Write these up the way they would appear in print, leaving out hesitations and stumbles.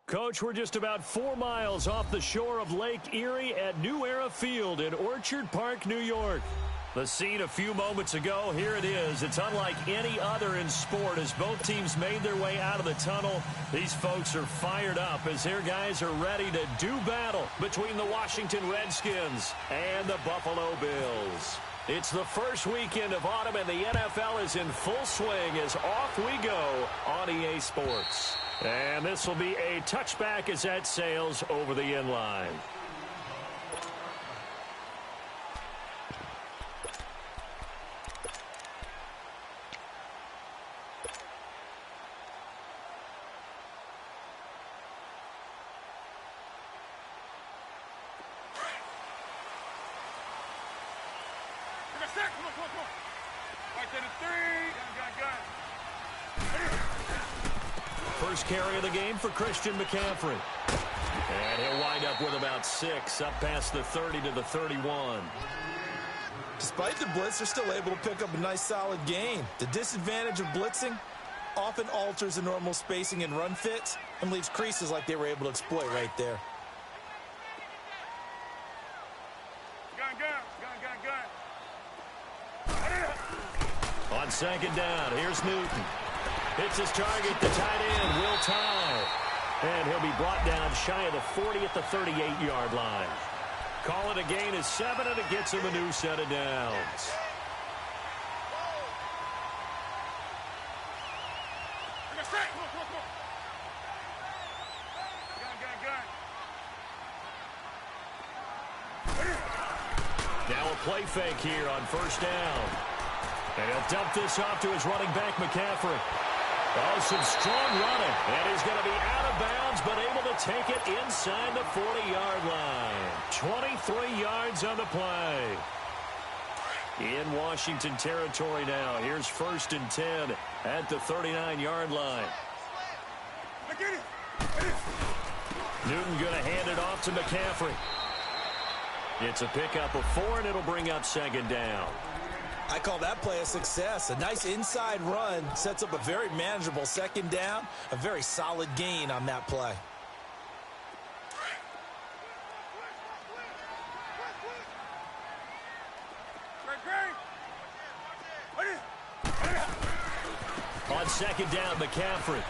Coach, we're just about 4 miles off the shore of Lake Erie at New Era Field in Orchard Park, New York. The scene a few moments ago, here it is. It's unlike any other in sport as both teams made their way out of the tunnel. These folks are fired up as their guys are ready to do battle between the Washington Redskins and the Buffalo Bills. It's the first weekend of autumn and the NFL is in full swing as off we go on EA Sports. And this will be a touchback as that sails over the end line. First carry of the game for Christian McCaffrey. And he'll wind up with about 6, up past the 30 to the 31. Despite the blitz, they're still able to pick up a nice solid gain. The disadvantage of blitzing often alters the normal spacing and run fits and leaves creases like they were able to exploit right there. On second down, here's Newton. Hits his target, the tight end, Will Tye. And he'll be brought down shy of the 40 at the 38-yard line. Call it a gain of 7, and it gets him a new set of downs. Now a play fake here on first down. And he'll dump this off to his running back, McCaffrey. Oh, some strong running. And he's going to be out of bounds, but able to take it inside the 40-yard line. 23 yards on the play. In Washington territory now. Here's 1st and 10 at the 39-yard line. Newton going to hand it off to McCaffrey. It's a pickup of 4, and it'll bring up second down. I call that play a success. A nice inside run sets up a very manageable second down. A very solid gain on that play. On second down, McCaffrey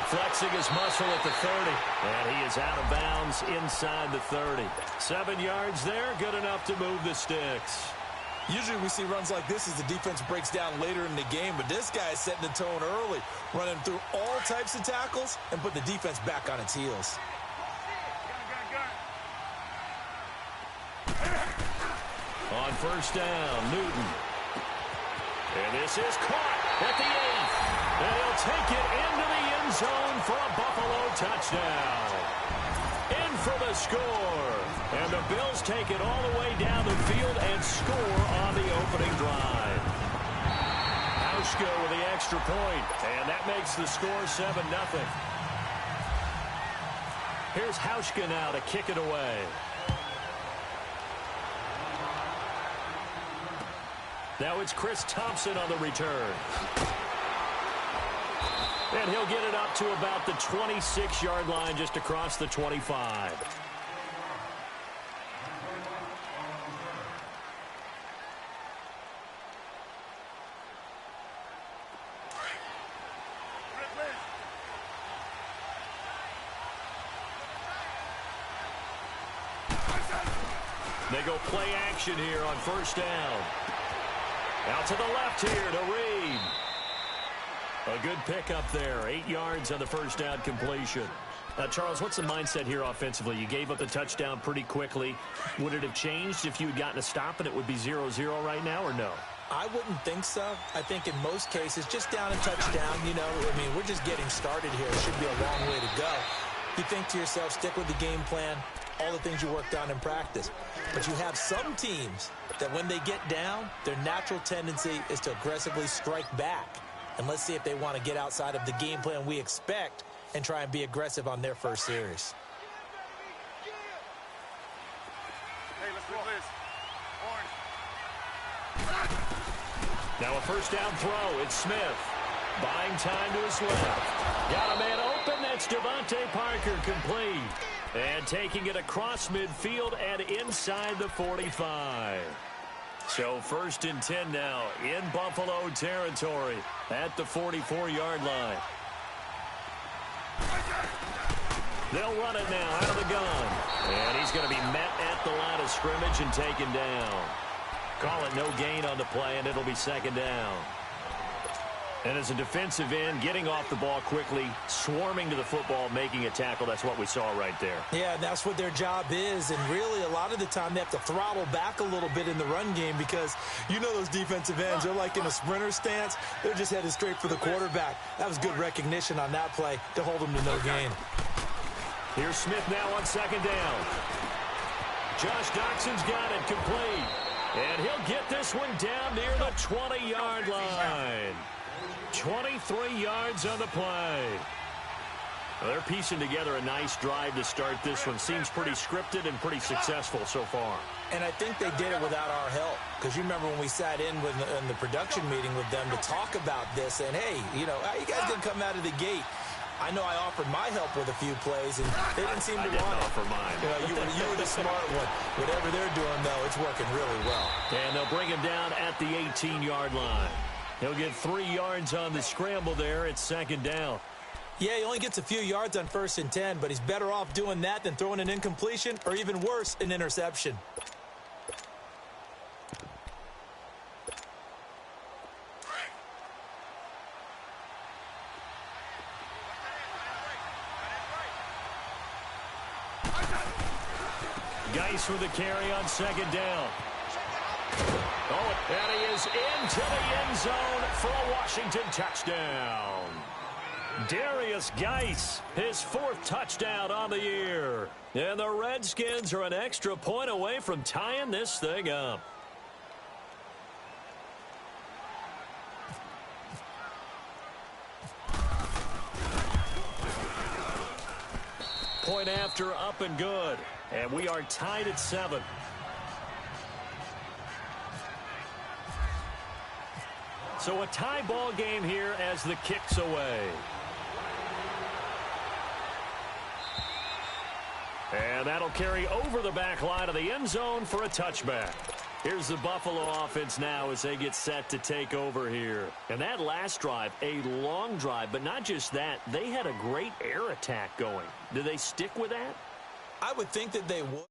flexing his muscle at the 30. And he is out of bounds inside the 30. 7 yards there, good enough to move the sticks. Usually we see runs like this as the defense breaks down later in the game, but this guy is setting the tone early, running through all types of tackles and putting the defense back on its heels. On first down, Newton. And this is caught at the 8th. And he'll take it into the end zone for a Buffalo touchdown. In for the score. And the Bills take it all the way down the field and score on the opening drive. Hauschka with the extra point, and that makes the score 7-0. Here's Hauschka now to kick it away. Now it's Chris Thompson on the return. And he'll get it up to about the 26-yard line just across the 25. They go play action here on first down. Out to the left here to Reed. A good pickup there. 8 yards on the first down completion. Charles, what's the mindset here offensively? You gave up the touchdown pretty quickly. Would it have changed if you had gotten a stop and it would be 0-0 right now, or no? I wouldn't think so. I think in most cases, just down a touchdown, you know, I mean, we're just getting started here. It should be a long way to go. You think to yourself, stick with the game plan, all the things you worked on in practice. But you have some teams that when they get down, their natural tendency is to aggressively strike back. And let's see if they want to get outside of the game plan we expect and try and be aggressive on their first series. Hey, let's do this. Now a first down throw. It's Smith. Buying time to his left. Got a man open. That's Devontae Parker, complete. And taking it across midfield and inside the 45. So 1st and 10 now in Buffalo territory at the 44-yard line. They'll run it now out of the gun. And he's going to be met at the line of scrimmage and taken down. Call it no gain on the play, and it'll be 2nd down. And as a defensive end, getting off the ball quickly, swarming to the football, making a tackle, that's what we saw right there. Yeah, that's what their job is. And really, a lot of the time, they have to throttle back a little bit in the run game because you know those defensive ends, they're like in a sprinter stance. They're just headed straight for the quarterback. That was good recognition on that play to hold them to no gain. Here's Smith now on 2nd down. Josh Doxson's got it complete. And he'll get this one down near the 20-yard line. 23 yards on the play. Well, they're piecing together a nice drive to start this one. Seems pretty scripted and pretty successful so far. And I think they did it without our help. Because you remember when we sat in the production meeting with them to talk about this. And, hey, you know, how you guys going to come out of the gate? I know I offered my help with a few plays, and they didn't seem to want it. I didn't offer mine. You were the smart one. Whatever they're doing, though, it's working really well. And they'll bring him down at the 18-yard line. He'll get 3 yards on the scramble there. It's 2nd down. Yeah, he only gets a few yards on 1st and 10, but he's better off doing that than throwing an incompletion or even worse, an interception. Geis with the carry on 2nd down. Oh, and he is into the end zone for a Washington touchdown. Darius Geis, his 4th touchdown on the year. And the Redskins are an extra point away from tying this thing up. Point after, up and good. And we are tied at 7. So a tie ball game here as the kick's away. And that'll carry over the back line of the end zone for a touchback. Here's the Buffalo offense now as they get set to take over here. And that last drive, a long drive, but not just that. They had a great air attack going. Do they stick with that? I would think that they would.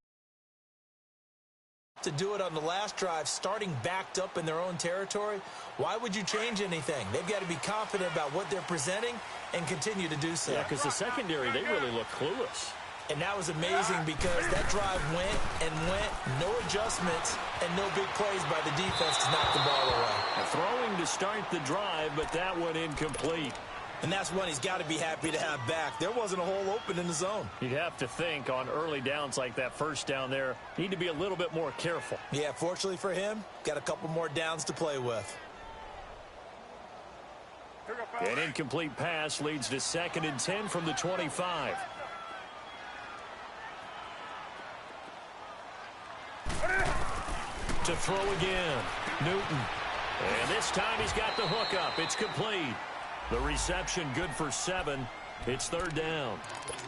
To do it on the last drive, starting backed up in their own territory, why would you change anything? They've got to be confident about what they're presenting and continue to do so. Yeah, because the secondary, they really look clueless. And that was amazing because that drive went and went, no adjustments, and no big plays by the defense to knock the ball away. Throwing to start the drive, but that one incomplete. And that's one he's got to be happy to have back. There wasn't a hole open in the zone. You'd have to think on early downs like that first down there, need to be a little bit more careful. Yeah, fortunately for him, got a couple more downs to play with. An incomplete pass leads to 2nd and 10 from the 25. To throw again, Newton. And this time he's got the hook up. It's complete. The reception good for 7. It's 3rd down.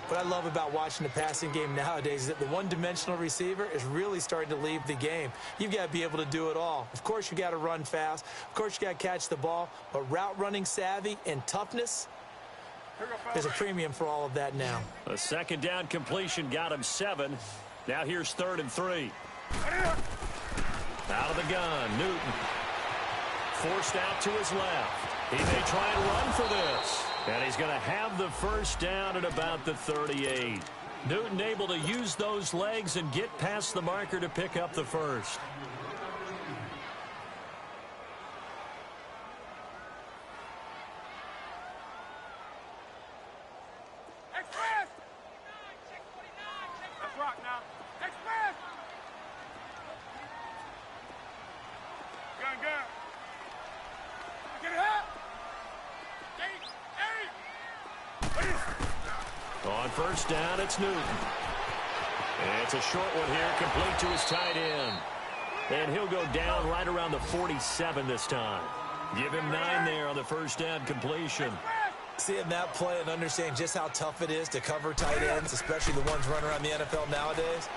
What I love about watching the passing game nowadays is that the one-dimensional receiver is really starting to leave the game. You've got to be able to do it all. Of course, you got to run fast. Of course, you got to catch the ball. But route running savvy and toughness, there's a premium for all of that now. A 2nd down completion got him 7. Now here's 3rd and 3. Out of the gun, Newton. Forced out to his left. He may try and run for this. And he's going to have the first down at about the 38. Newton able to use those legs and get past the marker to pick up the first. Express! Let's rock now. Express! Gun. Get it up! On first down, it's Newton. And it's a short one here, complete to his tight end. And he'll go down right around the 47 this time. Give him 9 there on the first down completion. Seeing that play and understanding just how tough it is to cover tight ends, especially the ones running around the NFL nowadays,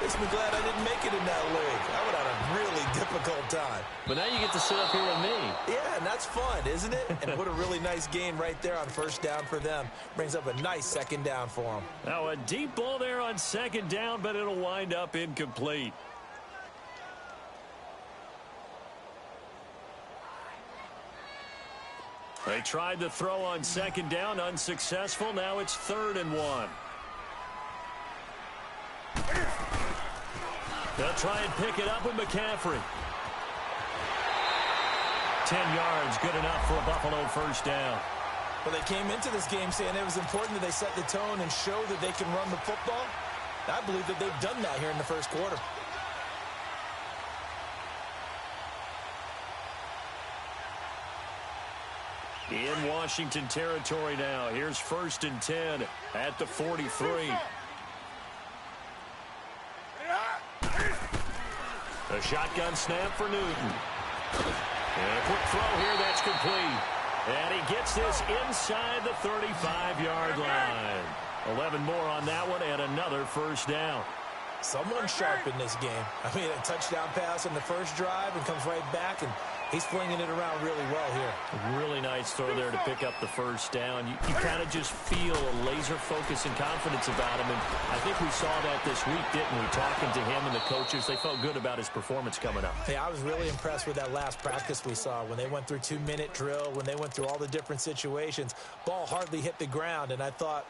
makes me glad I didn't make it in that league. I would have had a really difficult time. But now you get to sit up here with me. Yeah, and that's fun, isn't it? And what a really nice game right there on first down for them. Brings up a nice second down for them. Now a deep ball there on second down, but it'll wind up incomplete. They tried the throw on second down, unsuccessful. Now it's 3rd and 1. They'll try and pick it up with McCaffrey. 10 yards, good enough for a Buffalo first down. Well, they came into this game saying it was important that they set the tone and show that they can run the football. I believe that they've done that here in the first quarter. In Washington territory now. Here's 1st and 10 at the 43. A shotgun snap for Newton. And a quick throw here, that's complete. And he gets this inside the 35-yard line. 11 more on that one and another first down. Someone sharp in this game. I mean, a touchdown pass on the first drive and comes right back, and he's flinging it around really well here. A really nice throw there to pick up the first down. You kind of just feel a laser focus and confidence about him, and I think we saw that this week, didn't we? Talking to him and the coaches, they felt good about his performance coming up. Hey, I was really impressed with that last practice we saw when they went through 2-minute drill, when they went through all the different situations. Ball hardly hit the ground, and I thought,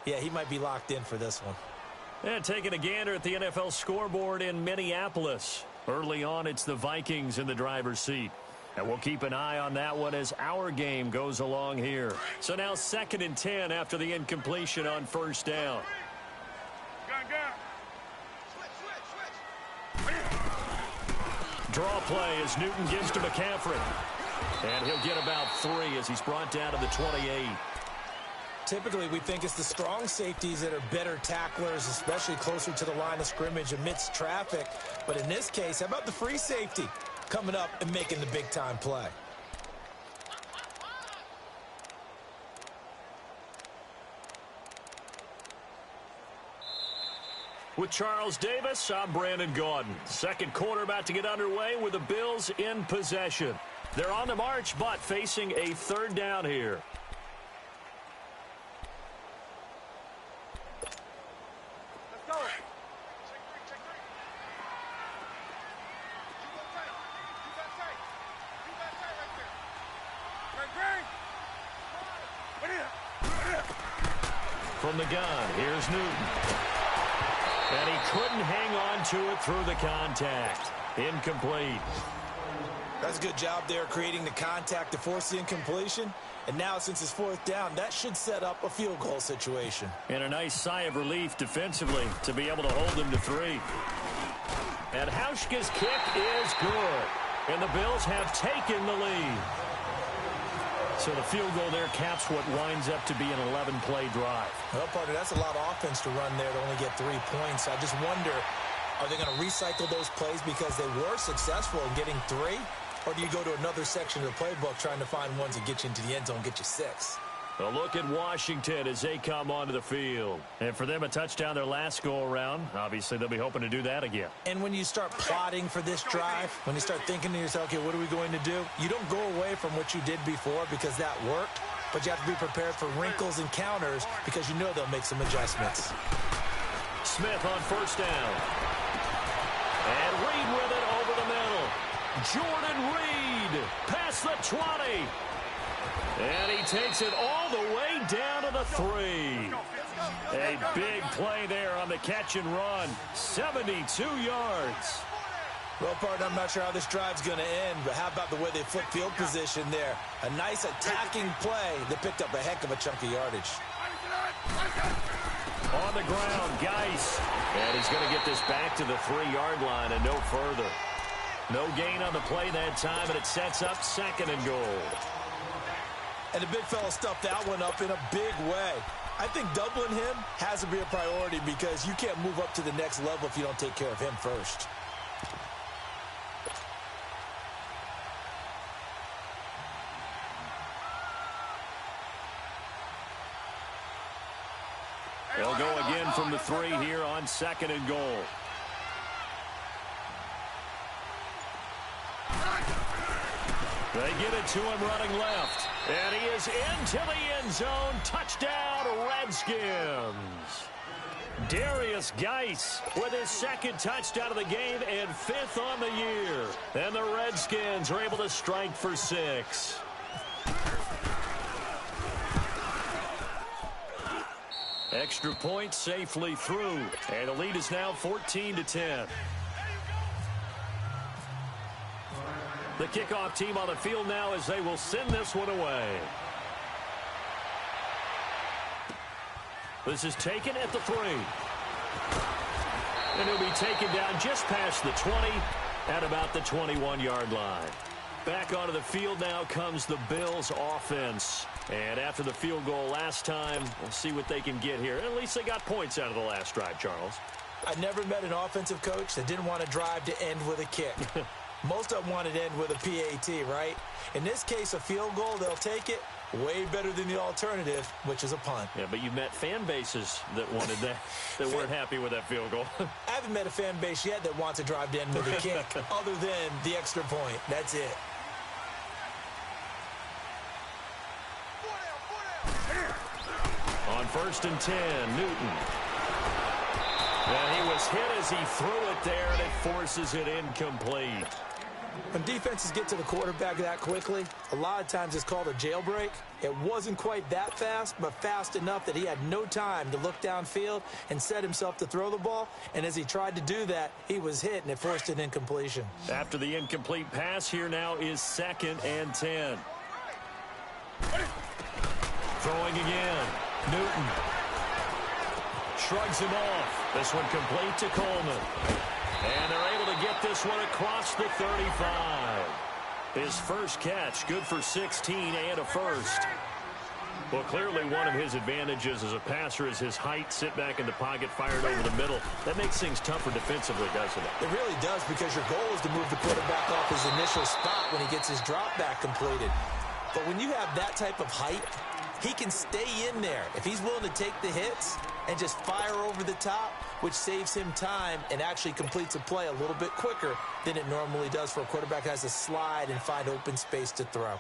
yeah, he might be locked in for this one. And taking a gander at the NFL scoreboard in Minneapolis. Early on, it's the Vikings in the driver's seat. And we'll keep an eye on that one as our game goes along here. So now 2nd and 10 after the incompletion on first down. Draw play as Newton gives to McCaffrey. And he'll get about 3 as he's brought down to the 28. Typically, we think it's the strong safeties that are better tacklers, especially closer to the line of scrimmage amidst traffic. But in this case, how about the free safety coming up and making the big-time play? With Charles Davis, I'm Brandon Gaudin. Second quarter about to get underway with the Bills in possession. They're on the march, but facing a 3rd down here. From the gun, here's Newton. And he couldn't hang on to it through the contact. Incomplete. That's a good job there creating the contact to force the incompletion. And now, since it's 4th down, that should set up a field goal situation. And a nice sigh of relief defensively to be able to hold them to 3. And Hauschka's kick is good. And the Bills have taken the lead. So the field goal there caps what winds up to be an 11-play drive. Well, partner, that's a lot of offense to run there to only get 3 points. I just wonder, are they going to recycle those plays because they were successful in getting 3? Or do you go to another section of the playbook trying to find ones that get you into the end zone, get you 6? A look at Washington as they come onto the field. And for them, a touchdown their last go-around. Obviously, they'll be hoping to do that again. And when you start plotting for this drive, when you start thinking to yourself, okay, what are we going to do? You don't go away from what you did before because that worked, but you have to be prepared for wrinkles and counters because you know they'll make some adjustments. Smith on first down. And Reed with it over the middle. Jordan Reed past the 20. And he takes it all the way down to the 3. A big play there on the catch and run. 72 yards. Well, partner, I'm not sure how this drive's going to end, but how about the way they flip field position there? A nice attacking play that picked up a heck of a chunk of yardage. On the ground, Geis. And he's going to get this back to the 3-yard line and no further. No gain on the play that time, and it sets up 2nd and goal. And the big fella stuffed that one up in a big way. I think doubling him has to be a priority because you can't move up to the next level if you don't take care of him first. They'll go again from the 3 here on 2nd and goal. They get it to him running left. And he is into the end zone. Touchdown, Redskins. Darius Geis with his 2nd touchdown of the game and 5th on the year. And the Redskins are able to strike for 6. Extra point safely through. And the lead is now 14-10. The kickoff team on the field now as they will send this one away. This is taken at the 3. And he'll be taken down just past the 20 at about the 21-yard line. Back onto the field now comes the Bills offense. And after the field goal last time, we'll see what they can get here. At least they got points out of the last drive, Charles. I never met an offensive coach that didn't want a drive to end with a kick. Most of them wanted to end with a PAT, right? In this case, a field goal, they'll take it. Way better than the alternative, which is a punt. Yeah, but you've met fan bases that wanted that, that weren't happy with that field goal. I haven't met a fan base yet that wants a drive to end with a kick, other than the extra point. That's it. On 1st and 10, Newton. And he was hit as he threw it there, and it forces it incomplete. When defenses get to the quarterback that quickly, a lot of times it's called a jailbreak. It wasn't quite that fast, but fast enough that he had no time to look downfield and set himself to throw the ball. And as he tried to do that, he was hit, and it forced an incompletion. After the incomplete pass, here now is 2nd and 10. Throwing again. Newton shrugs him off. This one complete to Coleman. And they're able to get this one across the 35. His first catch, good for 16 and a first. Well, clearly one of his advantages as a passer is his height. Sit back in the pocket, fired over the middle. That makes things tougher defensively, doesn't it? It really does, because your goal is to move the quarterback off his initial spot when he gets his drop back completed. But when you have that type of height, he can stay in there if he's willing to take the hits and just fire over the top, which saves him time and actually completes a play a little bit quicker than it normally does for a quarterback that has to slide and find open space to throw.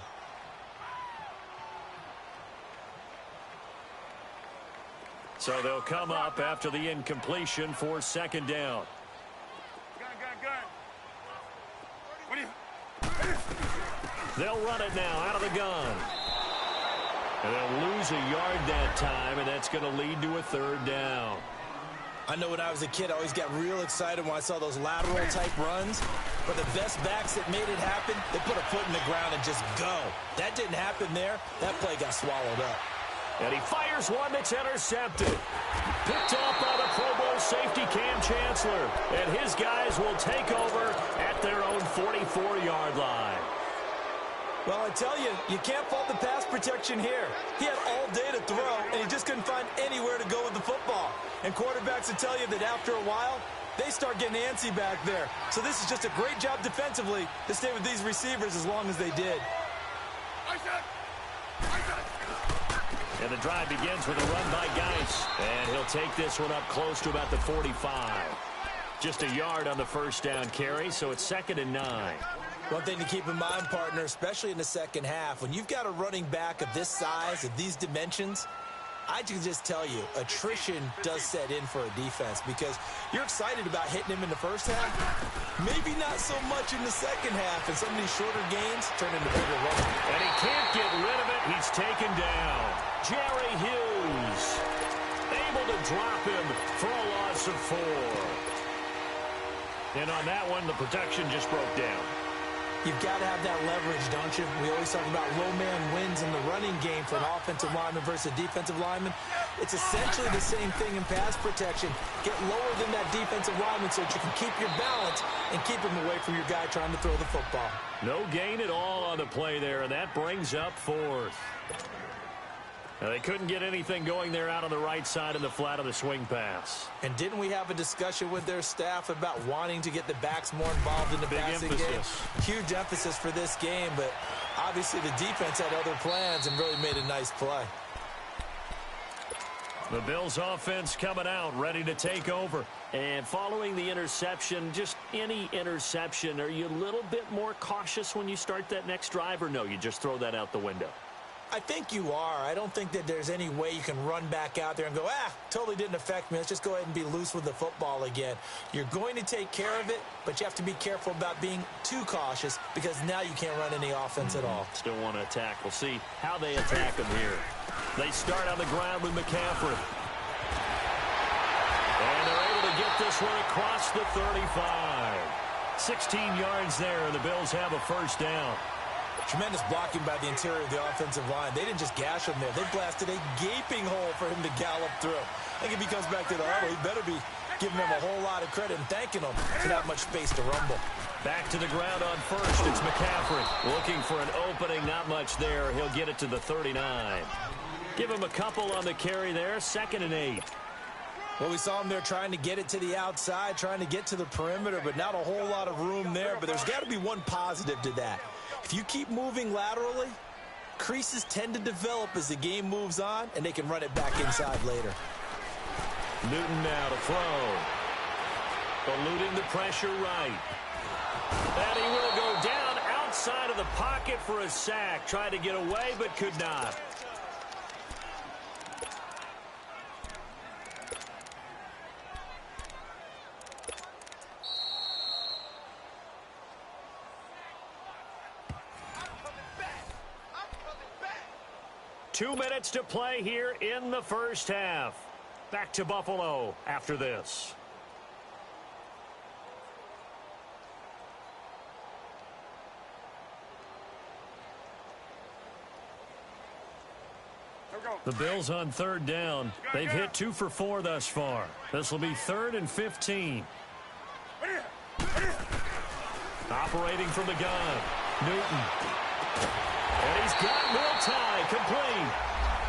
So they'll come up after the incompletion for 2nd down. Gun. What do you... They'll run it now out of the gun. And they'll lose a yard that time, and that's going to lead to a 3rd down. I know when I was a kid, I always got real excited when I saw those lateral-type runs. But the best backs that made it happen, they put a foot in the ground and just go. That didn't happen there. That play got swallowed up. And he fires one that's intercepted. Picked off by the Pro Bowl safety Cam Chancellor. And his guys will take over at their own 44-yard line. Well, I tell you, you can't fault the pass protection here. He had all day to throw, and he just couldn't find anywhere to go with the football. And quarterbacks will tell you that after a while, they start getting antsy back there. So this is just a great job defensively to stay with these receivers as long as they did. And the drive begins with a run by Geis. And he'll take this one up close to about the 45. Just a yard on the first down carry, so it's 2nd and 9. One thing to keep in mind, partner, especially in the second half, when you've got a running back of this size, of these dimensions, I can just tell you, attrition does set in for a defense because you're excited about hitting him in the first half. Maybe not so much in the second half, and some of these shorter gains turn into bigger runs. And he can't get rid of it. He's taken down. Jerry Hughes able to drop him for a loss of 4. And on that one, the protection just broke down. You've got to have that leverage, don't you? We always talk about low man wins in the running game for an offensive lineman versus a defensive lineman. It's essentially the same thing in pass protection. Get lower than that defensive lineman so that you can keep your balance and keep him away from your guy trying to throw the football. No gain at all on the play there, and that brings up 4th. Now, they couldn't get anything going there out on the right side of the flat of the swing pass. And didn't we have a discussion with their staff about wanting to get the backs more involved in the passing game? Huge emphasis for this game, but obviously the defense had other plans and really made a nice play. The Bills offense coming out, ready to take over. And following the interception, just any interception, are you a little bit more cautious when you start that next drive, or no, you just throw that out the window? I think you are. I don't think that there's any way you can run back out there and go, totally didn't affect me. Let's just go ahead and be loose with the football again. You're going to take care of it, but you have to be careful about being too cautious because now you can't run any offense at all. Still want to attack. We'll see how they attack them here. They start on the ground with McCaffrey. And they're able to get this one across the 35. 16 yards there, and the Bills have a first down. Tremendous blocking by the interior of the offensive line. They didn't just gash him there. They blasted a gaping hole for him to gallop through. I think if he comes back to the huddle, he better be giving them a whole lot of credit and thanking them for that much space to rumble. Back to the ground on first. It's McCaffrey looking for an opening. Not much there. He'll get it to the 39. Give him a couple on the carry there. 2nd and 8. Well, we saw him there trying to get it to the outside, trying to get to the perimeter, but not a whole lot of room there. But there's got to be one positive to that. If you keep moving laterally, creases tend to develop as the game moves on, and they can run it back inside later. Newton now to throw. Eluding the pressure right. And he will go down outside of the pocket for a sack. Tried to get away, but could not. Two minutes to play here in the first half. Back to Buffalo after this. The Bills on 3rd down. They've hit 2 for 4 thus far. This will be 3rd and 15. Operating from the gun. Newton. And he's got Will Tye complete.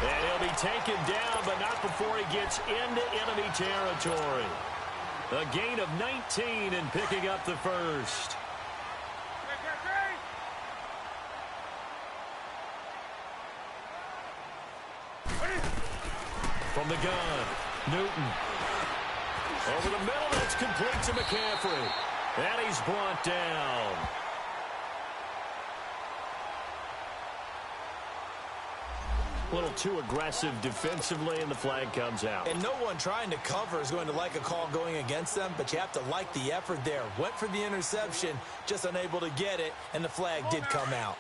And he'll be taken down, but not before he gets into enemy territory. A gain of 19 and picking up the first. From the gun, Newton. Over the middle, that's complete to McCaffrey. And he's brought down. A little too aggressive defensively, and the flag comes out. And no one trying to cover is going to like a call going against them, but you have to like the effort there. Went for the interception, just unable to get it, and the flag did come out.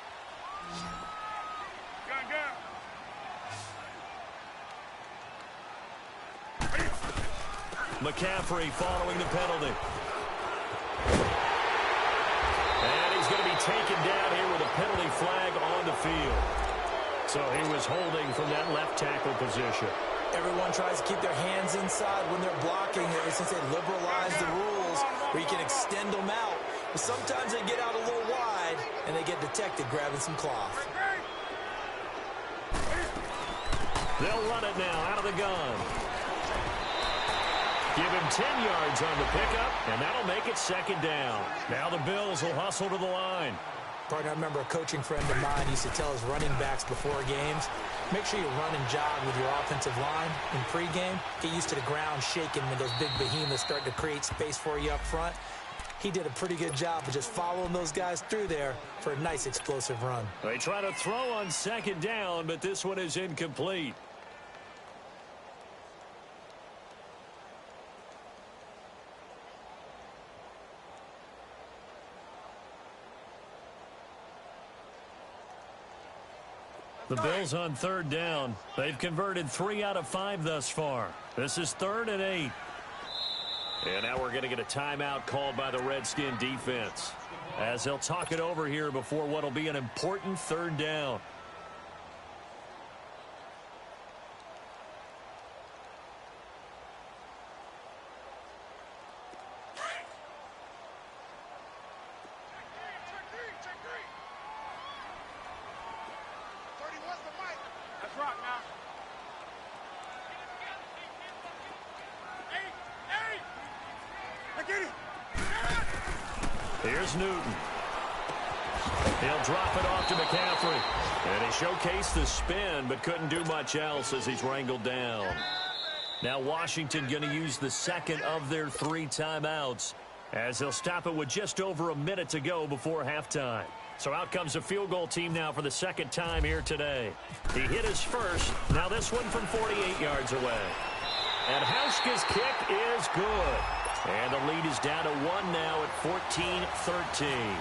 McCaffrey following the penalty. And he's going to be taken down here with a penalty flag on the field. So he was holding from that left tackle position. Everyone tries to keep their hands inside when they're blocking ever since they liberalized the rules where you can extend them out. But sometimes they get out a little wide and they get detected grabbing some cloth. They'll run it now out of the gun. Give him 10 yards on the pickup, and that'll make it 2nd down. Now the Bills will hustle to the line. Partner, I remember a coaching friend of mine used to tell his running backs before games, make sure you run and jog with your offensive line in pregame. Get used to the ground shaking when those big behemoths start to create space for you up front. He did a pretty good job of just following those guys through there for a nice explosive run. They try to throw on 2nd down, but this one is incomplete. The Bills on third down. They've converted 3 out of 5 thus far. This is 3rd and 8. And now we're going to get a timeout called by the Redskin defense, as they'll talk it over here before what will be an important 3rd down. Here's Newton. He'll drop it off to McCaffrey. And he showcased the spin, but couldn't do much else as he's wrangled down. Now Washington going to use the second of their 3 timeouts, as they'll stop it with just over a minute to go before halftime. So out comes the field goal team now for the second time here today. He hit his first. Now this one from 48 yards away. And Hauschka's kick is good. And the lead is down to 1 now at 14-13.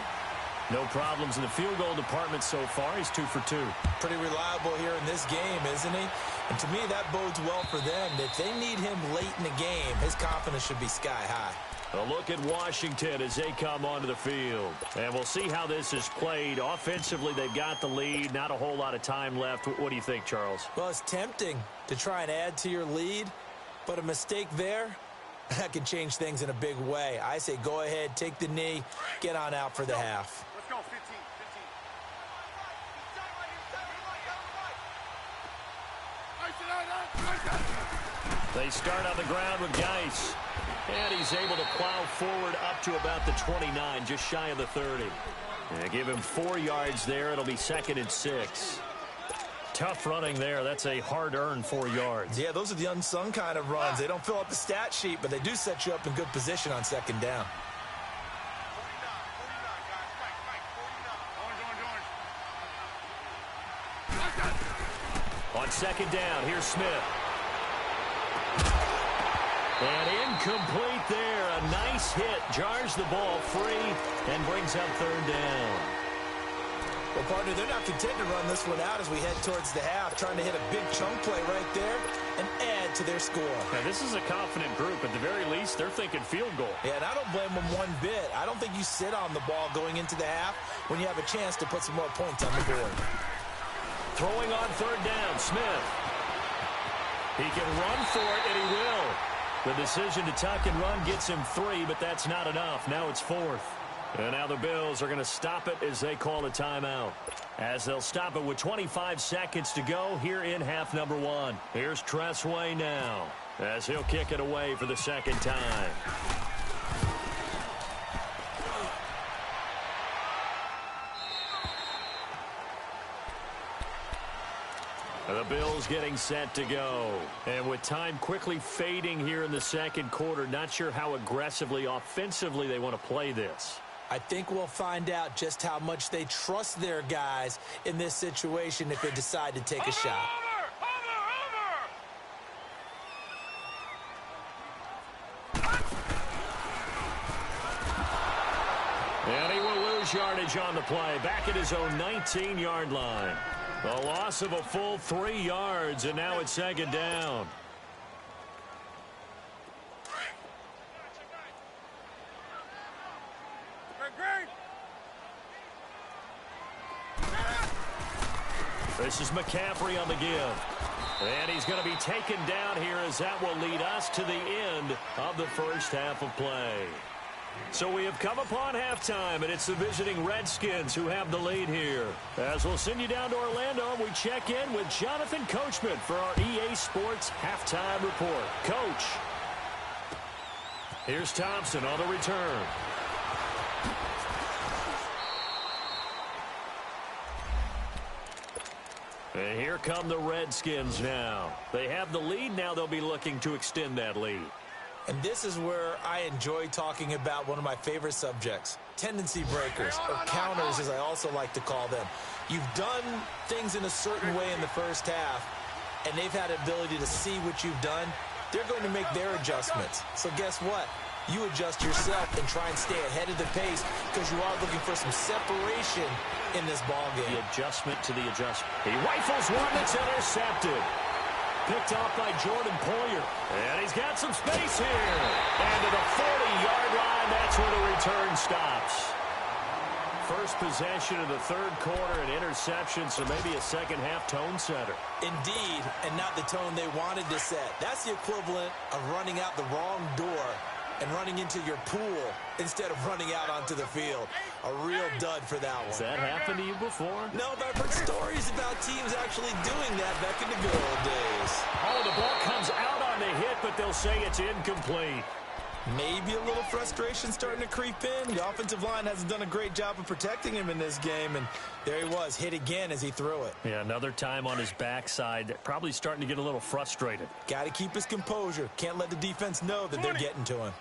No problems in the field goal department so far. He's 2 for 2. Pretty reliable here in this game, isn't he? And to me, that bodes well for them. If they need him late in the game, his confidence should be sky high. A look at Washington as they come onto the field. And we'll see how this is played. Offensively, they've got the lead. Not a whole lot of time left. What do you think, Charles? Well, it's tempting to try and add to your lead, but a mistake there, that can change things in a big way. I say go ahead, take the knee, get on out for the half. Let's go, 15. They start on the ground with Geis. And he's able to plow forward up to about the 29, just shy of the 30. Yeah, give him 4 yards there. It'll be 2nd and 6. Tough running there. That's a hard-earned 4 yards. Yeah, those are the unsung kind of runs. They don't fill up the stat sheet, but they do set you up in good position on 2nd down. On 2nd down, here's Smith. And incomplete there. A nice hit. Jars the ball free and brings up 3rd down. Well, partner, they're not content to run this one out as we head towards the half, trying to hit a big chunk play right there and add to their score. Now, this is a confident group. At the very least, they're thinking field goal. Yeah, and I don't blame them one bit. I don't think you sit on the ball going into the half when you have a chance to put some more points on the board. Throwing on 3rd down, Smith. He can run for it, and he will. The decision to tuck and run gets him 3, but that's not enough. Now it's 4th. And now the Bills are going to stop it as they call a timeout. As they'll stop it with 25 seconds to go here in half number 1. Here's Tressway now as he'll kick it away for the 2nd time. The Bills getting set to go. And with time quickly fading here in the 2nd quarter, not sure how aggressively, offensively they want to play this. I think we'll find out just how much they trust their guys in this situation if they decide to take a shot. And he will lose yardage on the play, back at his own 19-yard line. A loss of a full 3 yards, and now it's 2nd down. This is McCaffrey on the give. And he's going to be taken down here as that will lead us to the end of the first half of play. So we have come upon halftime, and it's the visiting Redskins who have the lead here. As we'll send you down to Orlando, we check in with Jonathan Coachman for our EA Sports Halftime Report. Coach. Here's Thompson on the return. And here come the Redskins now. They have the lead. Now they'll be looking to extend that lead. And this is where I enjoy talking about one of my favorite subjects, tendency breakers, or counters as I also like to call them. You've done things in a certain way in the first half, and they've had the ability to see what you've done. They're going to make their adjustments. So guess what? You adjust yourself and try and stay ahead of the pace because you are looking for some separation in this ball game. The adjustment to the adjustment. He rifles one that's intercepted. Picked off by Jordan Poyer. And he's got some space here. And to the 40-yard line, that's where the return stops. First possession of the third quarter, an interception, so maybe a second-half tone setter. Indeed, and not the tone they wanted to set. That's the equivalent of running out the wrong door and running into your pool instead of running out onto the field. A real dud for that one. Has that happened to you before? No, but I've heard stories about teams actually doing that back in the good old days. Oh, the ball comes out on the hit, but they'll say it's incomplete. Maybe a little frustration starting to creep in. The offensive line hasn't done a great job of protecting him in this game, and there he was, hit again as he threw it. Yeah, another time on his backside, probably starting to get a little frustrated. Got to keep his composure. Can't let the defense know that they're getting to him.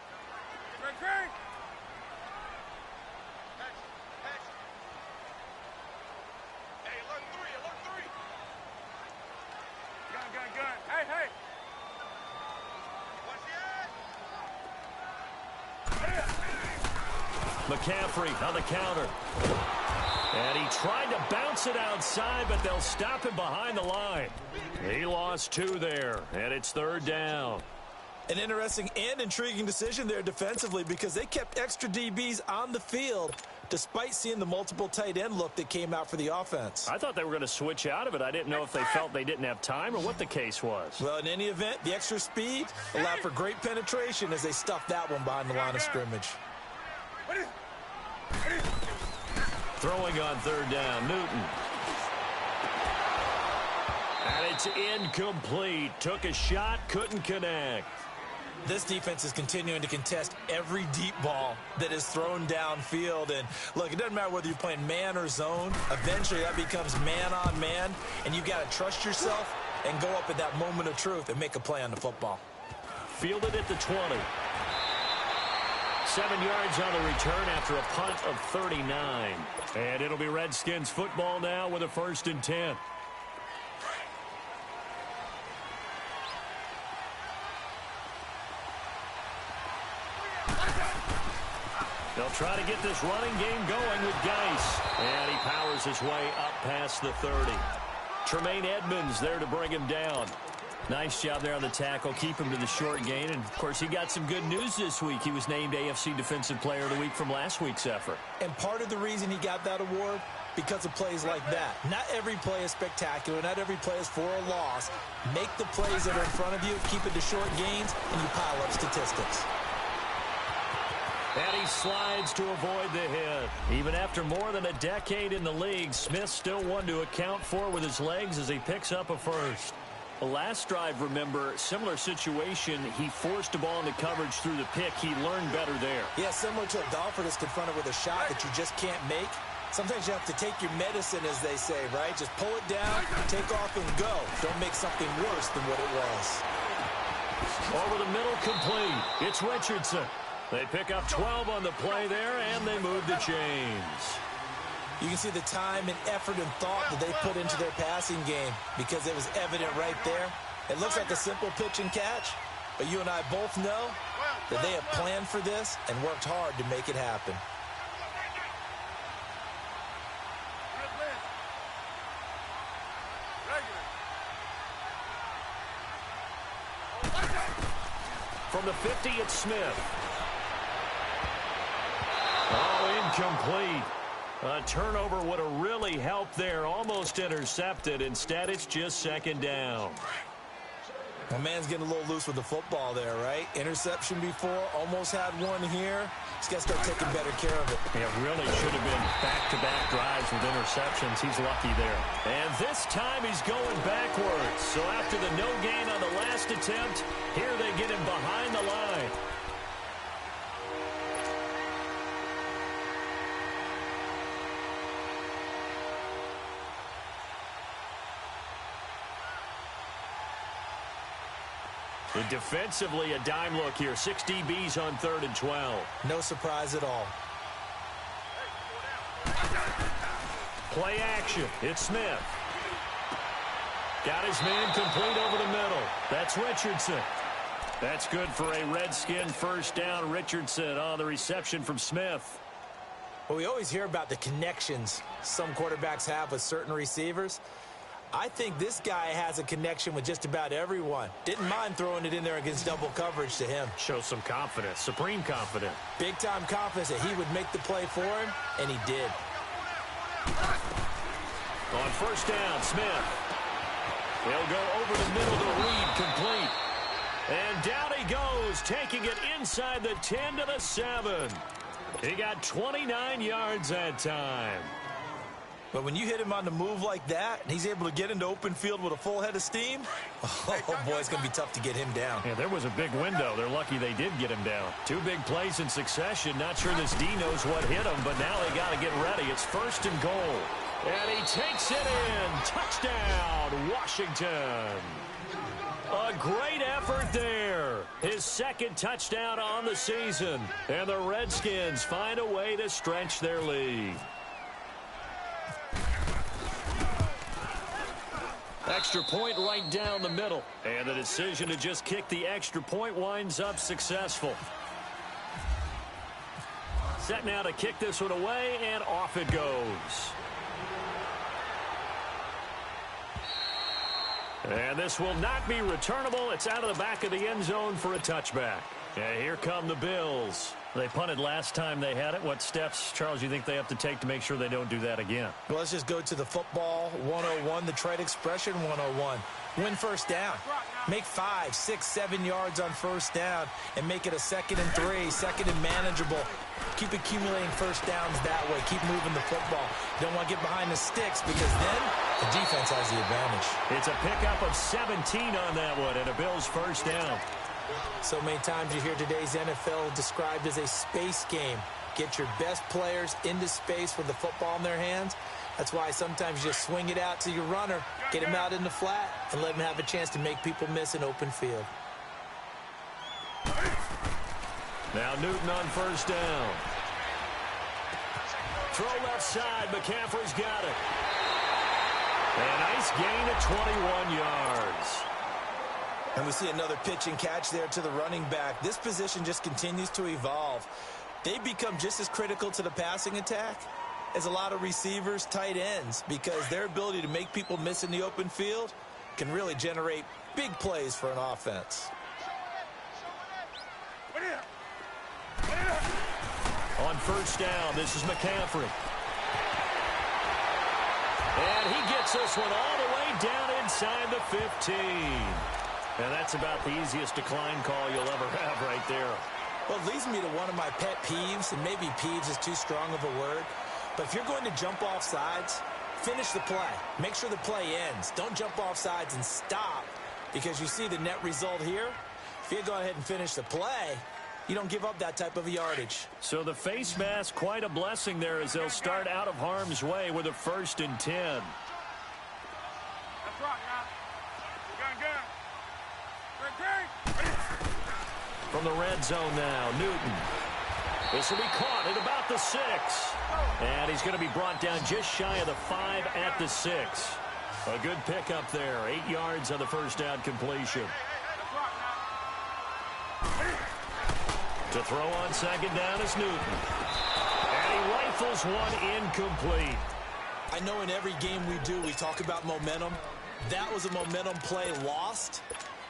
McCaffrey on the counter. And he tried to bounce it outside, but they'll stop him behind the line. He lost 2 there, and it's third down. An interesting and intriguing decision there defensively because they kept extra DBs on the field despite seeing the multiple tight end look that came out for the offense. I thought they were going to switch out of it. I didn't know if they felt they didn't have time or what the case was. Well, in any event, the extra speed allowed for great penetration as they stuffed that one behind the line of scrimmage. Throwing on third down, Newton. And it's incomplete. Took a shot, couldn't connect. This defense is continuing to contest every deep ball that is thrown downfield. And look, it doesn't matter whether you're playing man or zone. Eventually, that becomes man on man. And you've got to trust yourself and go up at that moment of truth and make a play on the football. Fielded at the 20. 7 yards on the return after a punt of 39. And it'll be Redskins football now with a 1st and 10. They'll try to get this running game going with Geis. And he powers his way up past the 30. Tremaine Edmonds there to bring him down. Nice job there on the tackle. Keep him to the short gain. And, of course, he got some good news this week. He was named AFC Defensive Player of the Week from last week's effort. And part of the reason he got that award, because of plays like that. Not every play is spectacular. Not every play is for a loss. Make the plays that are in front of you, keep it to short gains, and you pile up statistics. And he slides to avoid the hit. Even after more than a decade in the league, Smith still one to account for with his legs as he picks up a first. The last drive, remember, similar situation. He forced a ball into coverage through the pick. He learned better there. Yeah, similar to a golfer that's confronted with a shot that you just can't make. Sometimes you have to take your medicine, as they say, right? Just pull it down, take off, and go. Don't make something worse than what it was. Over the middle, complete. It's Richardson. They pick up 12 on the play there, and they move the chains. You can see the time and effort and thought that they put into their passing game because it was evident right there. It looks like a simple pitch and catch, but you and I both know that they have planned for this and worked hard to make it happen. From the 50, it's Smith. Oh, incomplete. A turnover would have really helped there. Almost intercepted. Instead, it's just second down. My man's getting a little loose with the football there, right? Interception before, almost had one here. He's got to start taking better care of it. Yeah, really should have been back-to-back drives with interceptions. He's lucky there. And this time he's going backwards. So after the no gain on the last attempt, here they get him behind the line. And defensively, a dime look here. 6 DBs on 3rd and 12. No surprise at all. Play action. It's Smith. Got his man complete over the middle. That's Richardson. That's good for a Redskin first down. Richardson on the reception from Smith. Well, we always hear about the connections some quarterbacks have with certain receivers. I think this guy has a connection with just about everyone. Didn't mind throwing it in there against double coverage to him. Shows some confidence, supreme confidence. Big-time confidence that he would make the play for him, and he did. On first down, Smith. He'll go over the middle to Reed, complete. And down he goes, taking it inside the 10 to the 7. He got 29 yards that time. But when you hit him on the move like that, and he's able to get into open field with a full head of steam, oh boy, it's going to be tough to get him down. Yeah, there was a big window. They're lucky they did get him down. 2 big plays in succession. Not sure this D knows what hit him, but now they got to get ready. It's first and goal. And he takes it in. Touchdown, Washington. A great effort there. His second touchdown on the season. And the Redskins find a way to stretch their lead. Extra point right down the middle. And the decision to just kick the extra point winds up successful. Set now to kick this one away, and off it goes. And this will not be returnable. It's out of the back of the end zone for a touchback. And here come the Bills. They punted last time they had it. What steps, Charles, you think they have to take to make sure they don't do that again? Well, let's just go to the football 101, the trade expression 101. Win first down. Make 5, 6, 7 yards on first down and make it a 2nd and 3, 2nd and manageable. Keep accumulating first downs that way. Keep moving the football. You don't want to get behind the sticks because then the defense has the advantage. It's a pickup of 17 on that one and a Bills first down. So many times you hear today's NFL described as a space game. Get your best players into space with the football in their hands. That's why sometimes you just swing it out to your runner, get him out in the flat, and let him have a chance to make people miss an open field. Now Newton on first down. Throw left side. McCaffrey's got it. A nice gain of 21 yards. And we see another pitch and catch there to the running back. This position just continues to evolve. They become just as critical to the passing attack as a lot of receivers, tight ends, because their ability to make people miss in the open field can really generate big plays for an offense. On first down, this is McCaffrey. And he gets this one all the way down inside the 15. And that's about the easiest decline call you'll ever have right there. Well, it leads me to one of my pet peeves, and maybe peeves is too strong of a word. But if you're going to jump off sides, finish the play. Make sure the play ends. Don't jump off sides and stop, because you see the net result here. If you go ahead and finish the play, you don't give up that type of yardage. So the face mask, quite a blessing there as they'll start out of harm's way with a 1st and 10. That's right, now. Good. From the red zone now, Newton. This will be caught at about the 6. And he's going to be brought down just shy of the 5 at the 6. A good pickup there. 8 yards on the first down completion. To throw on second down is Newton. And he rifles one incomplete. I know in every game we do, we talk about momentum. That was a momentum play lost.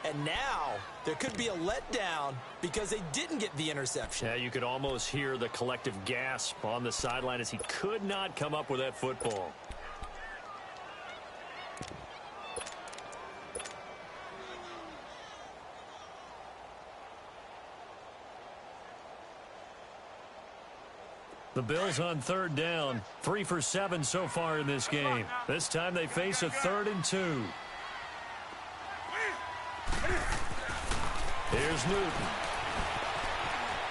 And now there could be a letdown because they didn't get the interception. Yeah, you could almost hear the collective gasp on the sideline as he could not come up with that football. The Bills on third down. 3 for 7 so far in this game. This time they face a 3rd and 2. Here's Newton.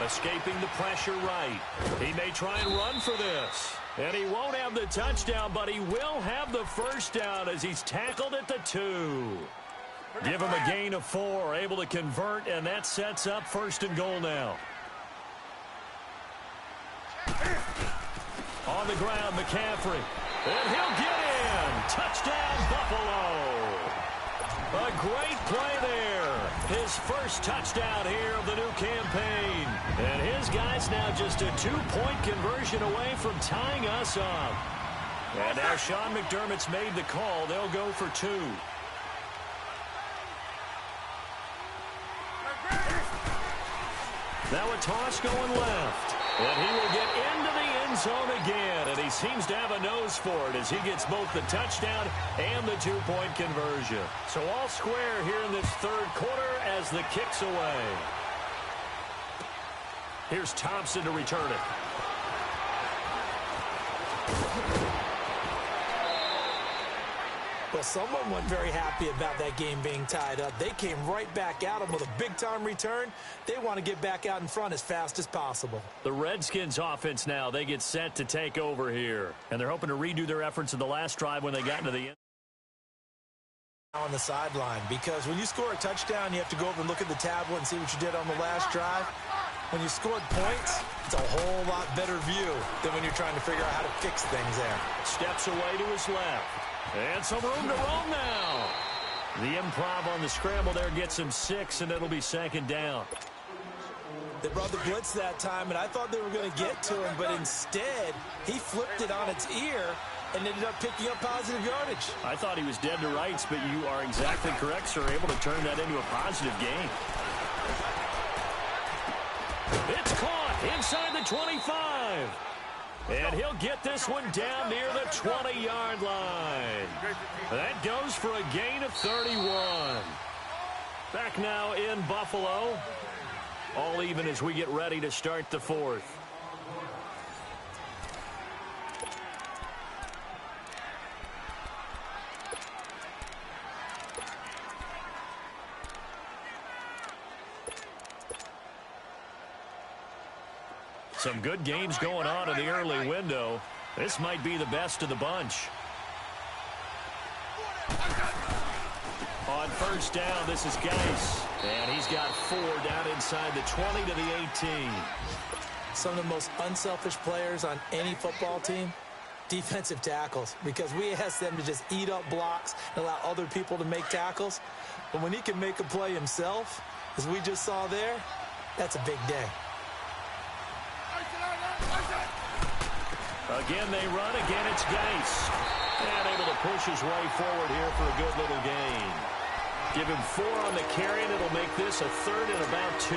Escaping the pressure right. He may try and run for this. And he won't have the touchdown, but he will have the first down as he's tackled at the 2. Give him a gain of 4, able to convert, and that sets up 1st and goal now. On the ground, McCaffrey. And he'll get in. Touchdown, Buffalo. A great play there. His first touchdown here of the new campaign. And his guy's now just a 2-point conversion away from tying us up. And now Sean McDermott's made the call. They'll go for 2. Now a toss going left. And he will get into the end zone again. And he seems to have a nose for it as he gets both the touchdown and the 2-point conversion. So all square here in this third quarter as the kick's away. Here's Thompson to return it. Well, someone wasn't very happy about that game being tied up. They came right back at him with a big-time return. They want to get back out in front as fast as possible. The Redskins offense now, they get set to take over here. And they're hoping to redo their efforts in the last drive when they got into the end. On the sideline, because when you score a touchdown, you have to go over and look at the tablet and see what you did on the last drive. When you scored points, it's a whole lot better view than when you're trying to figure out how to fix things there. Steps away to his left. And some room to roam now. The improv on the scramble there gets him 6, and it'll be second down. They brought the blitz that time, and I thought they were going to get to him, but instead, he flipped it on its ear and ended up picking up positive yardage. I thought he was dead to rights, but you are exactly correct, sir. Able to turn that into a positive gain. It's caught inside the 25. And he'll get this one down near the 20-yard line. That goes for a gain of 31. Back now in Buffalo. All even as we get ready to start the fourth. Some good games going on in the early window. This might be the best of the bunch. On first down, this is Geis. And he's got 4 down inside the 20 to the 18. Some of the most unselfish players on any football team, defensive tackles, because we ask them to just eat up blocks and allow other people to make tackles. But when he can make a play himself, as we just saw there, that's a big day. Again, they run. Again, it's Geis. And able to push his way forward here for a good little gain. Give him 4 on the carry, and it'll make this a third and about 2.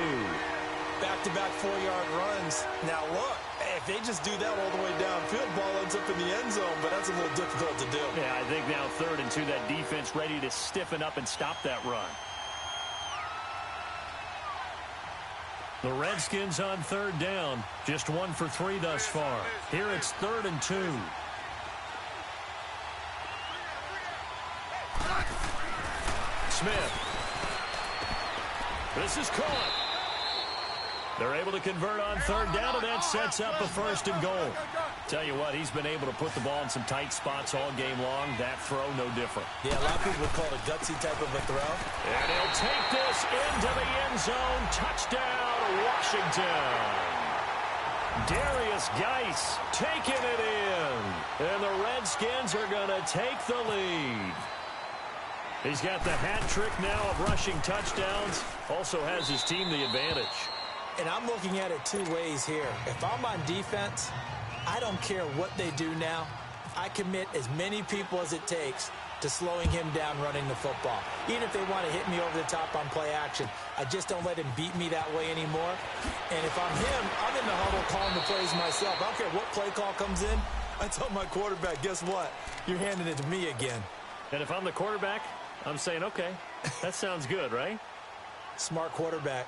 Back-to-back 4-yard runs. Now, look, if they just do that all the way downfield, ball ends up in the end zone, but that's a little difficult to do. Yeah, I think now 3rd and 2, that defense ready to stiffen up and stop that run. The Redskins on 3rd down. Just 1 for 3 thus far. Here it's 3rd and 2. Smith. This is caught. They're able to convert on 3rd down, and that sets up a 1st and goal. Tell you what, he's been able to put the ball in some tight spots all game long. That throw, no different. Yeah, a lot of people would call it a gutsy type of a throw. And he'll take this into the end zone. Touchdown, Washington. Darius Geis taking it in. And the Redskins are going to take the lead. He's got the hat trick now of rushing touchdowns. Also has his team the advantage. And I'm looking at it 2 ways here. If I'm on defense, I don't care what they do now. I commit as many people as it takes to slowing him down running the football. Even if they want to hit me over the top on play action, I just don't let him beat me that way anymore. And if I'm him, I'm in the huddle calling the plays myself. I don't care what play call comes in. I tell my quarterback, guess what? You're handing it to me again. And if I'm the quarterback, I'm saying, okay, that sounds good, right? Smart quarterback.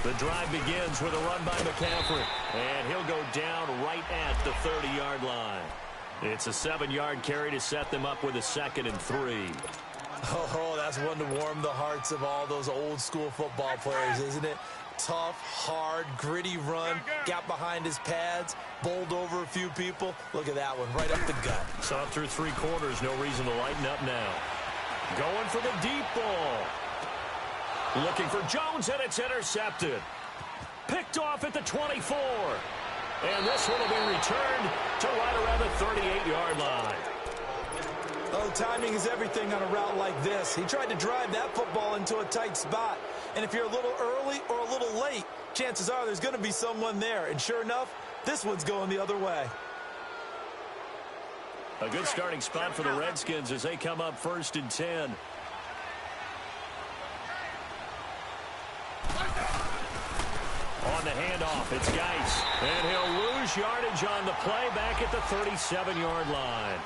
The drive begins with a run by McCaffrey, and he'll go down right at the 30-yard line. It's a 7-yard carry to set them up with a 2nd and 3. Oh, that's one to warm the hearts of all those old-school football players, isn't it? Tough, hard, gritty run, got behind his pads, bowled over a few people. Look at that one, right up the gut. Saw it through 3 quarters, no reason to lighten up now. Going for the deep ball. Looking for Jones, and it's intercepted. Picked off at the 24. And this one will be returned to right around the 38-yard line. Oh, timing is everything on a route like this. He tried to drive that football into a tight spot. And if you're a little early or a little late, chances are there's going to be someone there. And sure enough, this one's going the other way. A good starting spot for the Redskins as they come up 1st and 10. On the handoff, it's Geis. And he'll lose yardage on the play back at the 37-yard line.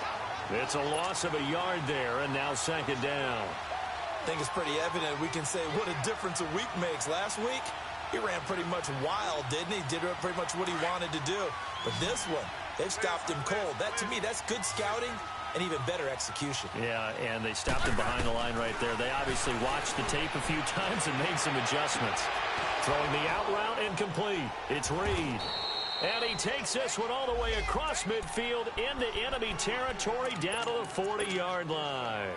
It's a loss of a yard there, and now 2nd down. I think it's pretty evident we can say what a difference a week makes. Last week, he ran pretty much wild, didn't he? Did pretty much what he wanted to do. But this one, they've stopped him cold. That, to me, that's good scouting and even better execution. Yeah, and they stopped him behind the line right there. They obviously watched the tape a few times and made some adjustments. Throwing the out route incomplete. It's Reed. And he takes this one all the way across midfield into enemy territory down to the 40-yard line.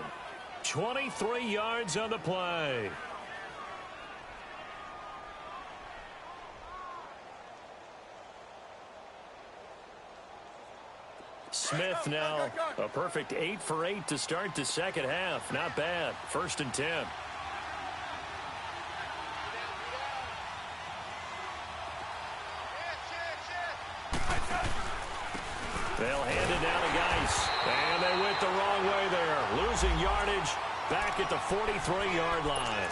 23 yards on the play. Smith now a perfect 8 for 8 to start the second half. Not bad. 1st and 10. They'll hand it down to Geis. And they went the wrong way there. Losing yardage back at the 43-yard line.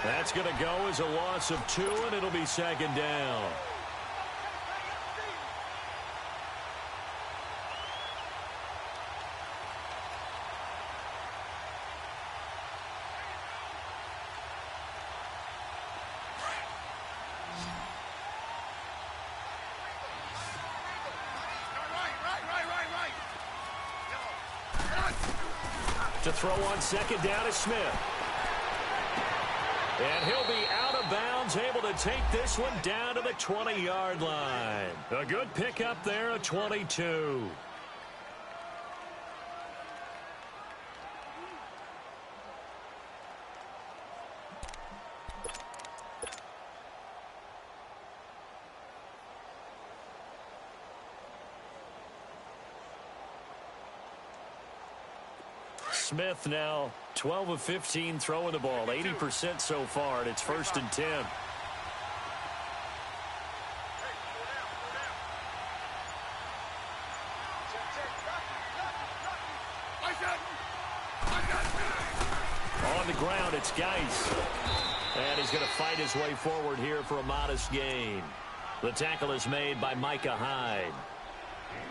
That's going to go as a loss of 2, and it'll be 2nd down. To throw on 2nd down is Smith. And he'll be out of bounds, able to take this one down to the 20-yard line. A good pickup there, a 22. Smith now 12 of 15 throwing the ball, 80% so far, and it's 1st and 10. On the ground, it's Geis. And he's going to fight his way forward here for a modest gain. The tackle is made by Micah Hyde.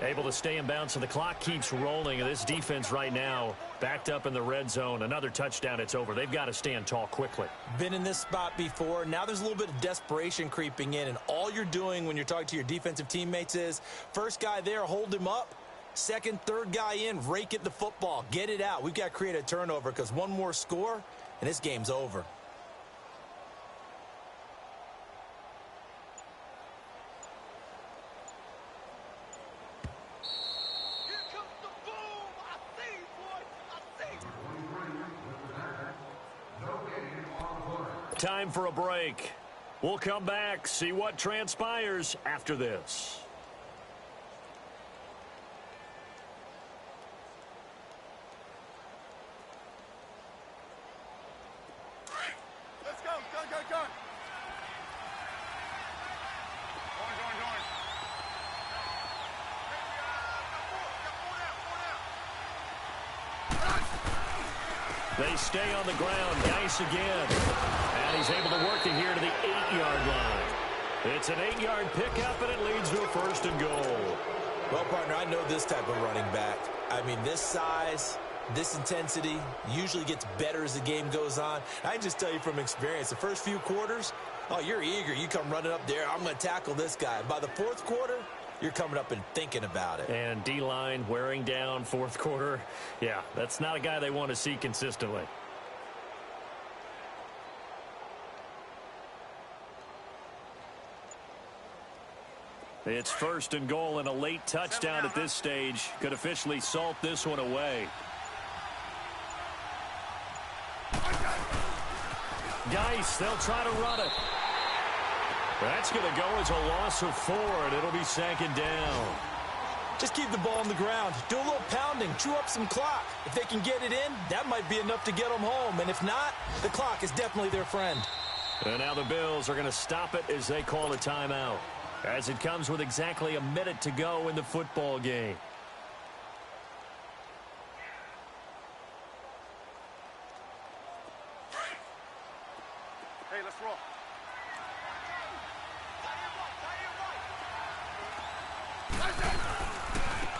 Able to stay in bounds, so the clock keeps rolling. And this defense right now backed up in the red zone. Another touchdown, it's over. They've got to stand tall quickly. Been in this spot before. Now there's a little bit of desperation creeping in. And all you're doing when you're talking to your defensive teammates is, first guy there, hold him up. Second, third guy in, rake at the football. Get it out. We've got to create a turnover because one more score, and this game's over. Time for a break. We'll come back, see what transpires after this. Let's go, go. They stay on the ground. Geis again. And he's able to work it here to the 8-yard line. It's an 8-yard pickup, and it leads to a 1st and goal. Well, partner, I know this type of running back. I mean, this size, this intensity usually gets better as the game goes on. I can just tell you from experience, the first few quarters, oh, you're eager. You come running up there, I'm going to tackle this guy. By the 4th quarter, you're coming up and thinking about it. And D-line wearing down 4th quarter. Yeah, that's not a guy they want to see consistently. It's 1st and goal, and a late touchdown at this stage could officially salt this one away. Geis. They'll try to run it. That's going to go as a loss of 4, and it'll be second down. Just keep the ball on the ground. Do a little pounding. Chew up some clock. If they can get it in, that might be enough to get them home. And if not, the clock is definitely their friend. And now the Bills are going to stop it as they call a timeout, as it comes with exactly a minute to go in the football game. Hey, let's roll.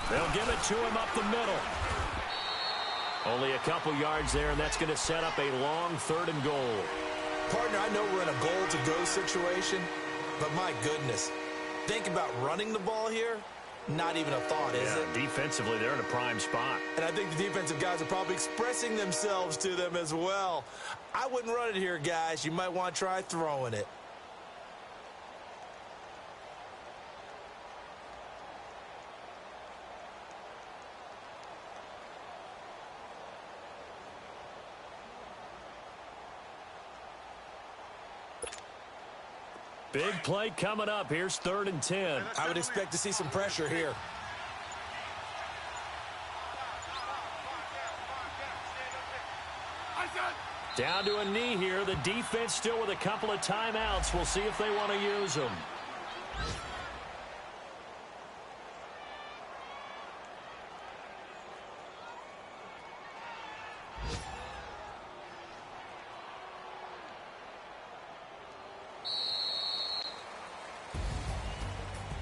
They'll give it to him up the middle. Only a couple yards there, and that's going to set up a long 3rd and goal. Partner, I know we're in a goal-to-go situation, but my goodness, think about running the ball here. Not even a thought, is it? Defensively, they're in a prime spot. And I think the defensive guys are probably expressing themselves to them as well. I wouldn't run it here, guys. You might want to try throwing it. Big play coming up. Here's 3rd and 10. I would expect to see some pressure here. Down to a knee here. The defense still with a couple of timeouts. We'll see if they want to use them.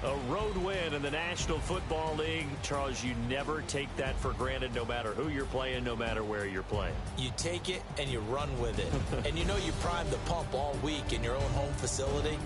A road win in the National Football League. Charles, you never take that for granted no matter who you're playing, no matter where you're playing. You take it and you run with it. And you know you primed the pump all week in your own home facility.